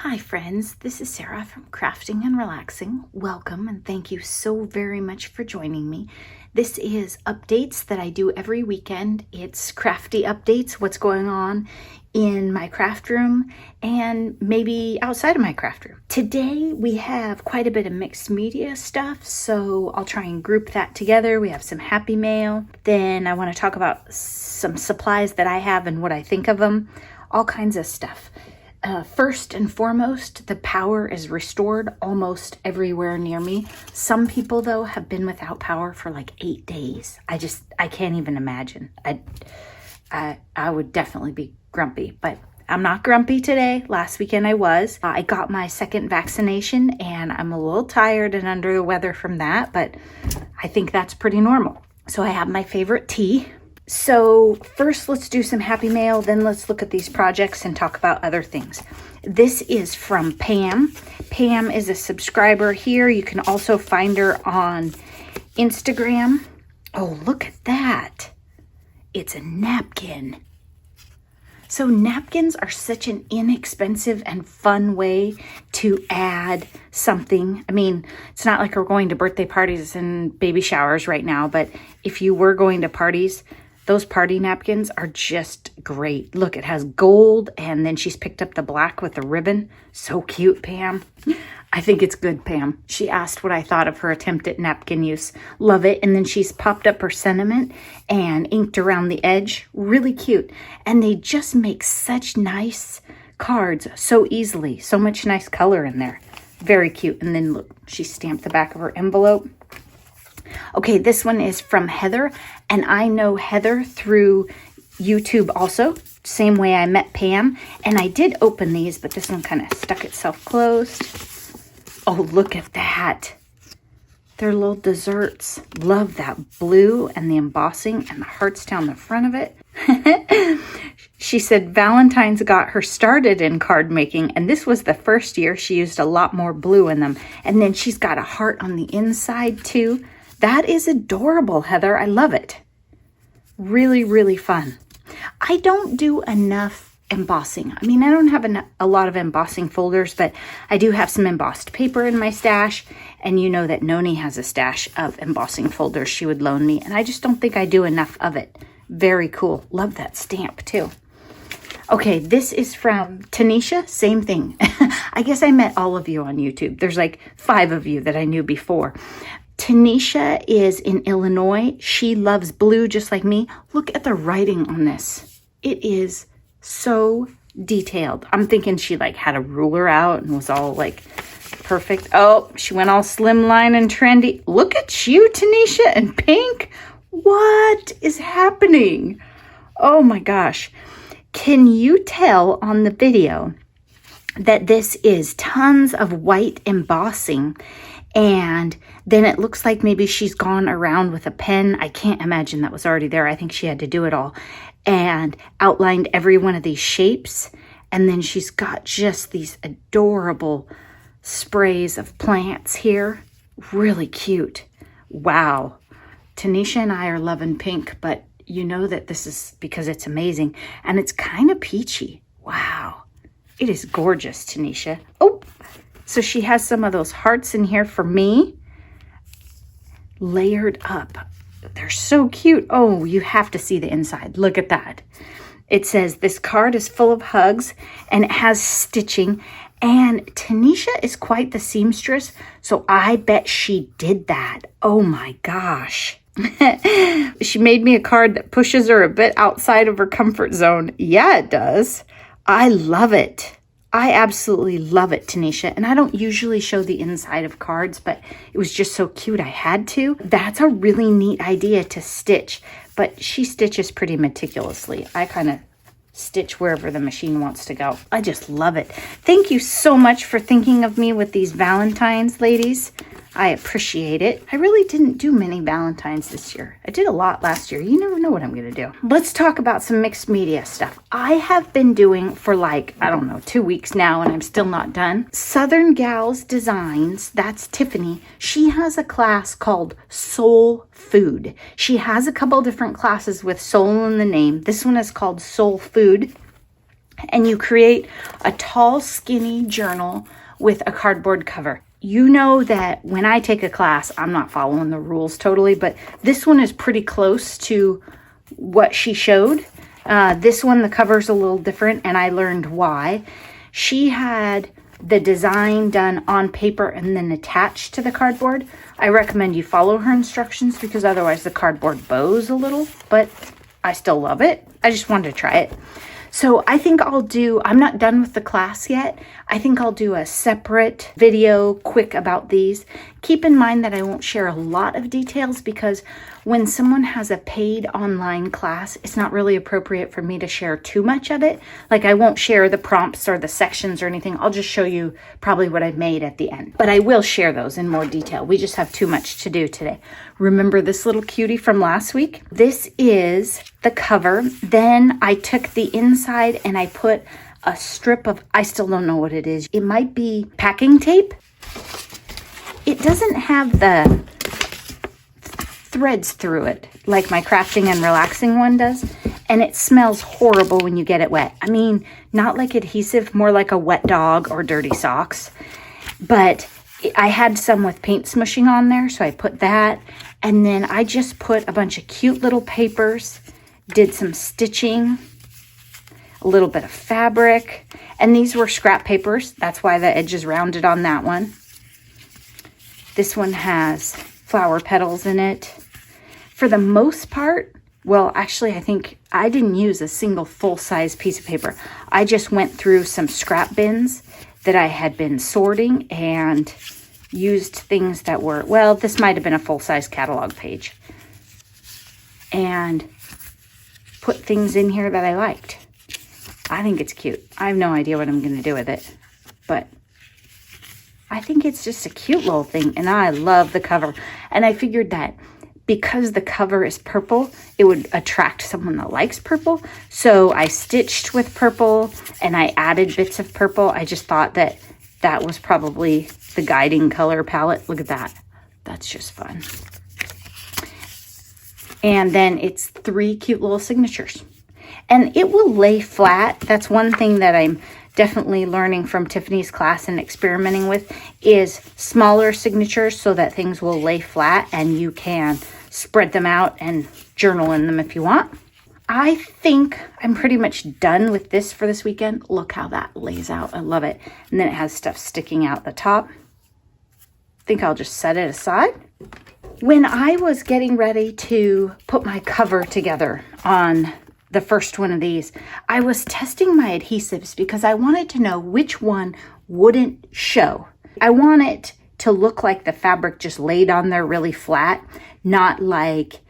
Hi friends, this is Sarah from Crafting and Relaxing. Welcome and thank you so very much for joining me. This is updates that I do every weekend. It's crafty updates, what's going on in my craft room and maybe outside of my craft room. Today we have quite a bit of mixed media stuff, so I'll try and group that together. We have some happy mail. Then I want to talk about some supplies that I have and what I think of them. All kinds of stuff. First and foremost, the power is restored almost everywhere near me. Some people, though, have been without power for like 8 days. I can't even imagine. I would definitely be grumpy, but I'm not grumpy today. Last weekend I was. I got my second vaccination and I'm a little tired and under the weather from that, but I think that's pretty normal. So I have my favorite tea. So first, let's do some happy mail, then let's look at these projects and talk about other things. This is from Pam. Pam is a subscriber here. You can also find her on Instagram. Oh, look at that. It's a napkin. So napkins are such an inexpensive and fun way to add something. I mean, it's not like we're going to birthday parties and baby showers right now, but if you were going to parties, those party napkins are just great. Look, it has gold, and then she's picked up the black with the ribbon. So cute, Pam. I think it's good, Pam. She asked what I thought of her attempt at napkin use. Love it. And then she's popped up her sentiment and inked around the edge. Really cute. And they just make such nice cards so easily. So much nice color in there. Very cute. And then look, she stamped the back of her envelope. Okay, this one is from Heather, and I know Heather through YouTube also, same way I met Pam, and I did open these, but this one kind of stuck itself closed. Oh, look at that. They're little desserts. Love that blue and the embossing and the hearts down the front of it. She said Valentine's got her started in card making, and this was the first year she used a lot more blue in them. And then she's got a heart on the inside too. That is adorable, Heather. I love it. Really, really fun. I don't do enough embossing. I mean, I don't have a lot of embossing folders, but I do have some embossed paper in my stash. And you know that Noni has a stash of embossing folders she would loan me. And I just don't think I do enough of it. Very cool. Love that stamp too. Okay, this is from Tanisha. Same thing. I guess I met all of you on YouTube. There's like 5 of you that I knew before. Tanisha is in Illinois. She loves blue just like me. Look at the writing on this. It is so detailed. I'm thinking she like had a ruler out and was all like perfect. Oh, she went all slimline and trendy. Look at you, Tanisha, in pink. What is happening? Oh my gosh. Can you tell on the video that this is tons of white embossing? And then it looks like maybe she's gone around with a pen. I can't imagine that was already there. I think she had to do it all. And outlined every one of these shapes. And then she's got just these adorable sprays of plants here. Really cute. Wow. Tanisha and I are loving pink, but you know that this is because it's amazing. And it's kind of peachy. Wow. It is gorgeous, Tanisha. Oh, so she has some of those hearts in here for me, layered up. They're so cute. Oh, you have to see the inside. Look at that. It says, this card is full of hugs, and it has stitching. And Tanisha is quite the seamstress, so I bet she did that. Oh my gosh. She made me a card that pushes her a bit outside of her comfort zone. Yeah, it does. I love it. I absolutely love it, Tanisha. And I don't usually show the inside of cards, but it was just so cute I had to. That's a really neat idea to stitch, but she stitches pretty meticulously. I kind of stitch wherever the machine wants to go. I just love it. Thank you so much for thinking of me with these Valentines, ladies. I appreciate it. I really didn't do many Valentines this year. I did a lot last year. You never know what I'm going to do. Let's talk about some mixed media stuff. I have been doing for like, I don't know, 2 weeks now, and I'm still not done. Southern Gals Designs, that's Tiffany. She has a class called Soul Food. She has a couple different classes with soul in the name. This one is called Soul Food. and you create a tall, skinny journal with a cardboard cover. You know that when I take a class, I'm not following the rules totally, but this one is pretty close to what she showed. This one, the cover's a little different, and I learned why. She had the design done on paper and then attached to the cardboard. I recommend you follow her instructions because otherwise the cardboard bows a little, but I still love it. I just wanted to try it. So I think I'm not done with the class yet. I think I'll do a separate video quick about these. Keep in mind that I won't share a lot of details because when someone has a paid online class, it's not really appropriate for me to share too much of it. Like I won't share the prompts or the sections or anything. I'll just show you probably what I've made at the end. But I will share those in more detail. We just have too much to do today. Remember this little cutie from last week? This is the cover. Then I took the inside and I put a strip of, I still don't know what it is. It might be packing tape. It doesn't have the threads through it like my crafting and relaxing one does. And it smells horrible when you get it wet. I mean, not like adhesive, more like a wet dog or dirty socks. But I had some with paint smushing on there, so I put that. And then I just put a bunch of cute little papers, did some stitching, a little bit of fabric. And these were scrap papers. That's why the edge is rounded on that one. This one has flower petals in it. For the most part, well, actually, I think I didn't use a single full-size piece of paper. I just went through some scrap bins that I had been sorting and used things that were, well, this might have been a full-size catalog page. And put things in here that I liked. I think it's cute. I have no idea what I'm going to do with it, but I think it's just a cute little thing, and I love the cover. And I figured that because the cover is purple, it would attract someone that likes purple. So I stitched with purple, and I added bits of purple. I just thought that that was probably the guiding color palette. Look at that. That's just fun. And then it's 3 cute little signatures. And it will lay flat. That's one thing that I'm definitely learning from Tiffany's class and experimenting with is smaller signatures so that things will lay flat and you can spread them out and journal in them if you want. I think I'm pretty much done with this for this weekend. Look how that lays out. I love it. And then it has stuff sticking out the top. I think I'll just set it aside. When I was getting ready to put my cover together on the first one of these, I was testing my adhesives because I wanted to know which one wouldn't show. I want it to look like the fabric just laid on there really flat, not like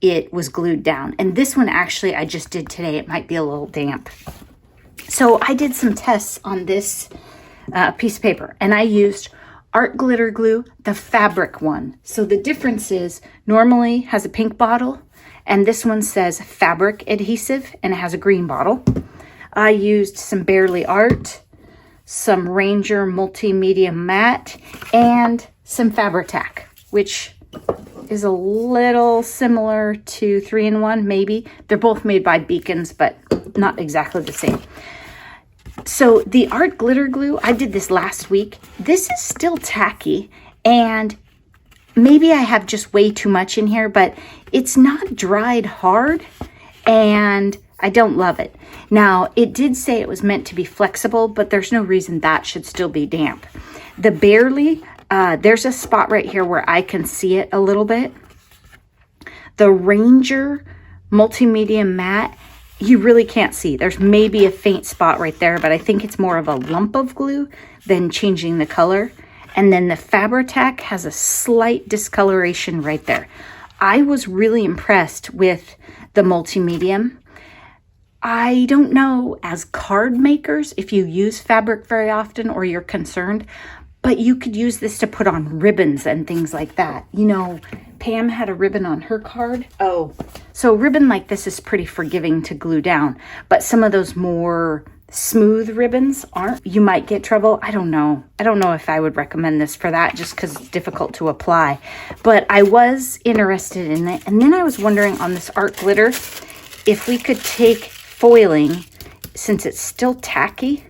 it was glued down. And this one actually I just did today. It might be a little damp. So I did some tests on this piece of paper, and I used art glitter glue, the fabric one. So the difference is normally has a pink bottle, and this one says fabric adhesive, and it has a green bottle. I used some Barely Art, some Ranger Multimedia Matte, and some Fabri-Tac, which is a little similar to 3-in-1, maybe. They're both made by Beacons, but not exactly the same. So the art glitter glue, I did this last week. This is still tacky, and maybe I have just way too much in here, but it's not dried hard, and I don't love it. Now, it did say it was meant to be flexible, but there's no reason that should still be damp. The Barely, there's a spot right here where I can see it a little bit. The Ranger Multimedia Matte, you really can't see. There's maybe a faint spot right there, but I think it's more of a lump of glue than changing the color. And then the Fabri-Tac has a slight discoloration right there. I was really impressed with the multimedium. I don't know, as card makers, if you use fabric very often or you're concerned, but you could use this to put on ribbons and things like that. You know, Pam had a ribbon on her card. Oh, so a ribbon like this is pretty forgiving to glue down, but some of those more smooth ribbons aren't. You might get trouble. I don't know. I don't know if I would recommend this for that just because it's difficult to apply, but I was interested in it. And then I was wondering on this art glitter, if we could take foiling, since it's still tacky,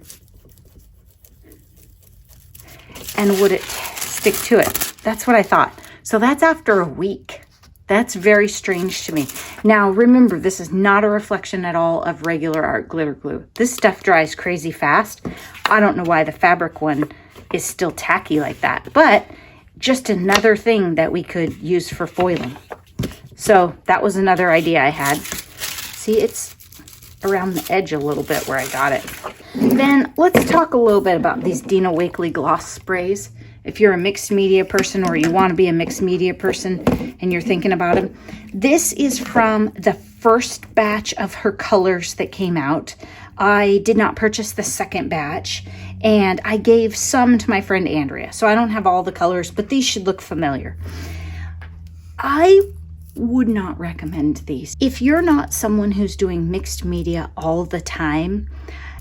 and would it stick to it? That's what I thought. So that's after a week. That's very strange to me. Now, remember, this is not a reflection at all of regular art glitter glue. This stuff dries crazy fast. I don't know why the fabric one is still tacky like that, but just another thing that we could use for foiling. So that was another idea I had. See, it's around the edge a little bit where I got it. Then let's talk a little bit about these Dina Wakley gloss sprays. If you're a mixed media person, or you want to be a mixed media person and you're thinking about them, this is from the first batch of her colors that came out. I did not purchase the second batch, and I gave some to my friend Andrea. So I don't have all the colors, but these should look familiar. I would not recommend these. If you're not someone who's doing mixed media all the time,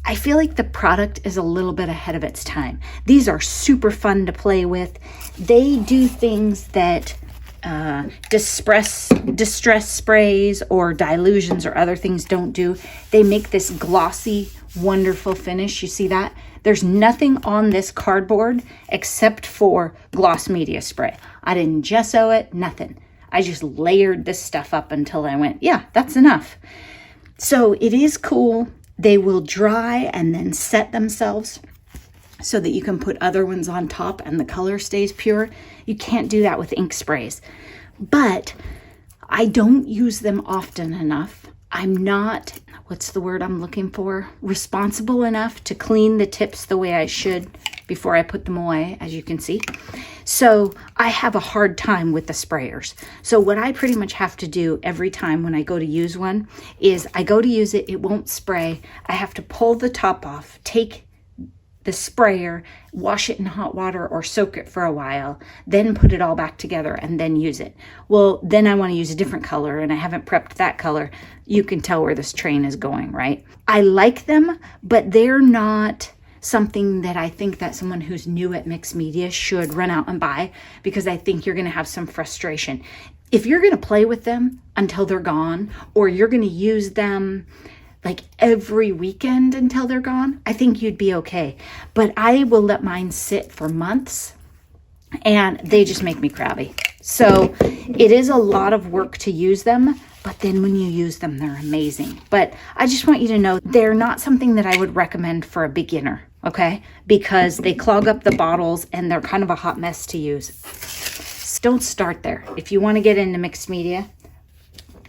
I feel like the product is a little bit ahead of its time. These are super fun to play with. They do things that distress sprays or dilutions or other things don't do. They make this glossy, wonderful finish. You see that? There's nothing on this cardboard except for gloss media spray. I didn't gesso it, nothing. I just layered this stuff up until I went, yeah, that's enough. So it is cool. They will dry and then set themselves so that you can put other ones on top and the color stays pure. You can't do that with ink sprays. But I don't use them often enough. I'm not, what's the word I'm looking for? Responsible enough to clean the tips the way I should before I put them away, as you can see. So I have a hard time with the sprayers. So what I pretty much have to do every time when I go to use one is I go to use it, it won't spray. I have to pull the top off, take the sprayer, wash it in hot water or soak it for a while, then put it all back together and then use it. Well, then I want to use a different color and I haven't prepped that color. You can tell where this train is going, right? I like them, but they're not something that I think that someone who's new at mixed media should run out and buy, because I think you're going to have some frustration. If you're going to play with them until they're gone, or you're going to use them like every weekend until they're gone, I think you'd be okay. But I will let mine sit for months and they just make me crabby. So it is a lot of work to use them, but then when you use them, they're amazing. But I just want you to know they're not something that I would recommend for a beginner, okay? Because they clog up the bottles and they're kind of a hot mess to use. So don't start there. If you want to get into mixed media,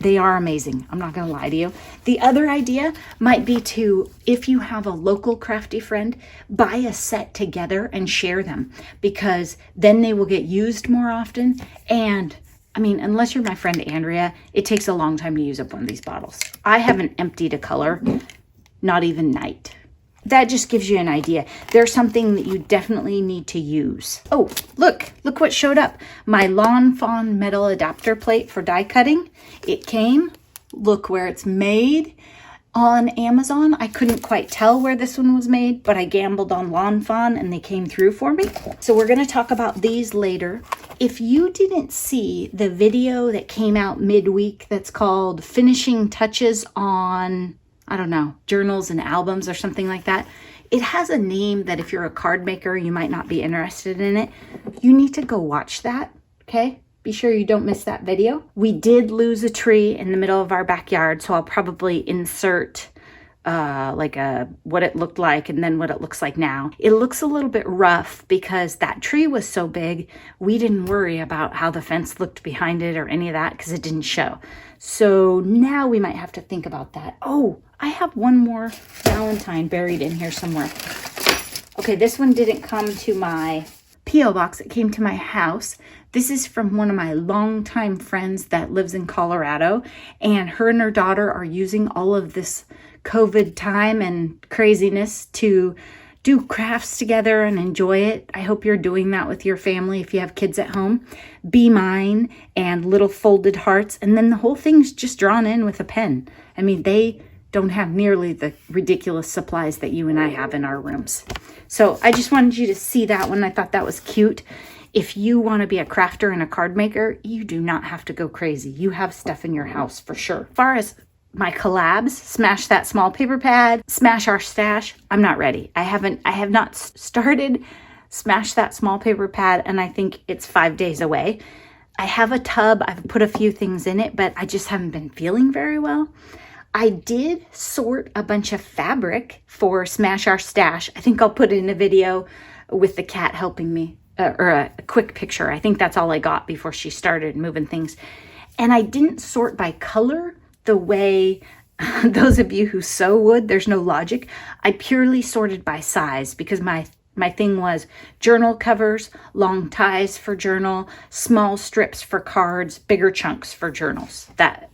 they are amazing. I'm not going to lie to you. The other idea might be to, if you have a local crafty friend, buy a set together and share them, because then they will get used more often. And I mean, unless you're my friend Andrea, it takes a long time to use up one of these bottles. I haven't emptied a color, not even night. That just gives you an idea. There's something that you definitely need to use. Oh, look what showed up. My Lawn Fawn metal adapter plate for die cutting. It came, look where it's made, on Amazon. I couldn't quite tell where this one was made, but I gambled on Lawn Fawn and they came through for me. So we're going to talk about these later. If you didn't see the video that came out midweek that's called Finishing Touches on, I don't know, journals and albums or something like that. It has a name that if you're a card maker, you might not be interested in it. You need to go watch that, okay? Be sure you don't miss that video. We did lose a tree in the middle of our backyard, so I'll probably insert what it looked like and then what it looks like now. It looks a little bit rough because that tree was so big, we didn't worry about how the fence looked behind it or any of that because it didn't show. So now we might have to think about that. Oh, I have one more Valentine buried in here somewhere. Okay, this one didn't come to my P.O. box. It came to my house. This is from one of my longtime friends that lives in Colorado, and her and her daughter are using all of this COVID time and craziness to do crafts together and enjoy it. I hope you're doing that with your family if you have kids at home. Be Mine and little folded hearts, and then the whole thing's just drawn in with a pen. I mean, they don't have nearly the ridiculous supplies that you and I have in our rooms. So I just wanted you to see that one. I thought that was cute. If you want to be a crafter and a card maker, you do not have to go crazy. You have stuff in your house for sure. As far as my collabs, Smash That Small Paper Pad, Smash Our Stash. I'm not ready. I have not started Smash That Small Paper Pad, and I think it's 5 days away. I have a tub. I've put a few things in it, but I just haven't been feeling very well. I did sort a bunch of fabric for Smash Our Stash. I think I'll put in a video with the cat helping me, or a quick picture. I think that's all I got before she started moving things. And I didn't sort by color the way those of you who sew would. There's no logic. I purely sorted by size because my thing was journal covers, long ties for journal, small strips for cards, bigger chunks for journals. That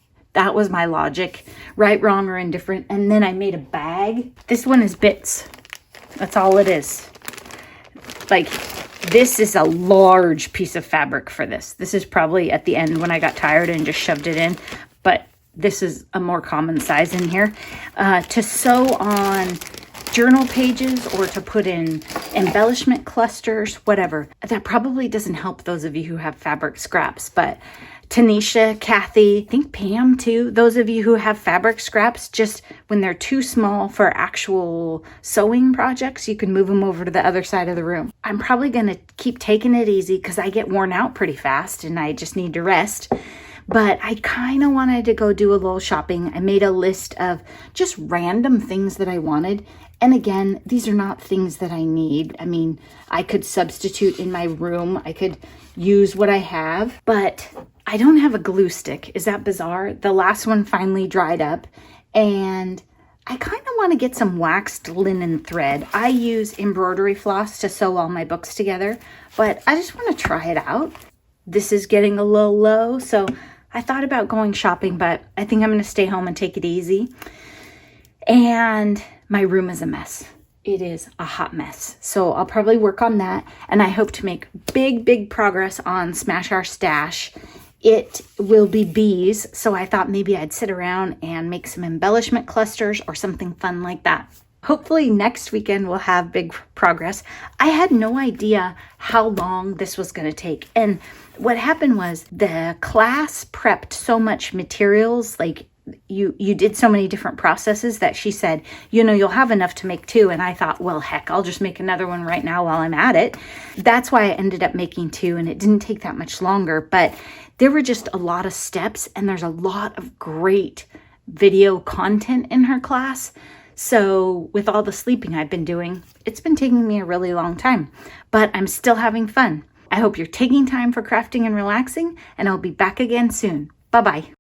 was my logic, right, wrong, or indifferent. And then I made a bag. This one is bits. That's all it is. Like, this is a large piece of fabric for this. This is probably at the end when I got tired and just shoved it in. But this is a more common size in here. To sew on journal pages or to put in embellishment clusters, whatever. That probably doesn't help those of you who have fabric scraps, but Tanisha, Kathy, I think Pam too, those of you who have fabric scraps, just when they're too small for actual sewing projects, you can move them over to the other side of the room. I'm probably going to keep taking it easy because I get worn out pretty fast and I just need to rest. But I kind of wanted to go do a little shopping. I made a list of just random things that I wanted. And again, these are not things that I need. I mean, I could substitute in my room. I could use what I have, but I don't have a glue stick. Is that bizarre? The last one finally dried up and I kind of want to get some waxed linen thread. I use embroidery floss to sew all my books together, but I just want to try it out. This is getting a little low, so I thought about going shopping, but I think I'm going to stay home and take it easy. And my room is a mess. It is a hot mess. So I'll probably work on that. And I hope to make big progress on Smash Our Stash. It will be bees. So I thought maybe I'd sit around and make some embellishment clusters or something fun like that. Hopefully next weekend we'll have big progress. I had no idea how long this was going to take. And what happened was the class prepped so much materials, like you did so many different processes that she said, you'll have enough to make 2. And I thought, well, heck, I'll just make another one right now while I'm at it. That's why I ended up making 2 and it didn't take that much longer. But there were just a lot of steps and there's a lot of great video content in her class. So with all the sleeping I've been doing, it's been taking me a really long time, but I'm still having fun. I hope you're taking time for crafting and relaxing, and I'll be back again soon. Bye-bye.